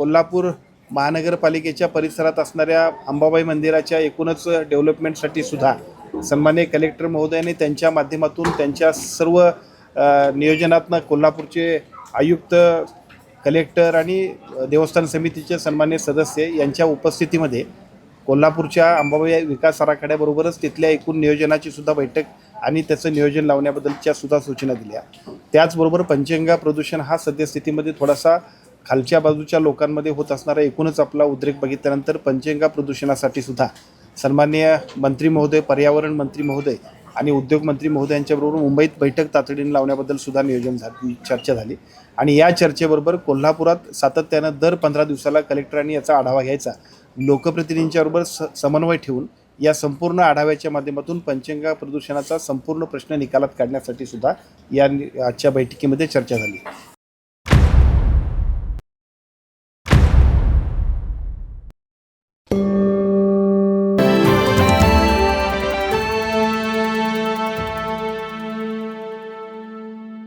कोल्हापूर महानगरपालिकेच्या परिसरात असणाऱ्या अंबाबाई मंदिराच्या एकूणच डेव्हलपमेंटसाठी सुद्धा सन्माननीय कलेक्टर महोदयांनी त्यांच्या माध्यमातून त्यांच्या सर्व नियोजनातनं कोल्हापूरचे आयुक्त, कलेक्टर आणि देवस्थान समितीचे सन्माननीय सदस्य यांच्या उपस्थितीमध्ये कोल्हापूरच्या अंबाबाई विकास आराखड्याबरोबरच तिथल्या एकूण नियोजनाची सुद्धा बैठक आणि त्याचं नियोजन लावण्याबद्दलच्या सुद्धा सूचना दिल्या। त्याचबरोबर पंचगंगा प्रदूषण हा सद्यस्थितीमध्ये थोडासा खालच्या बाजूच्या लोकांमध्ये होत असणारा एकूणच आपला उद्रेक बघितल्यानंतर पंचगंगा प्रदूषणासाठी सुद्धा सन्माननीय मंत्री महोदय, पर्यावरण मंत्री महोदय आणि उद्योग मंत्री महोदयांच्याबरोबर मुंबईत बैठक तातडीने लावण्याबद्दल सुद्धा नियोजन चर्चा झाली। आणि या चर्चेबरोबर कोल्हापुरात सातत्यानं दर 15 दिवसाला कलेक्टरांनी याचा आढावा घ्यायचा, लोकप्रतिनिधींच्याबरोबर समन्वय ठेवून या संपूर्ण आढाव्याच्या माध्यमातून पंचगंगा प्रदूषणाचा संपूर्ण प्रश्न निकालात काढण्यासाठी सुद्धा या आजच्या बैठकीमध्ये चर्चा झाली।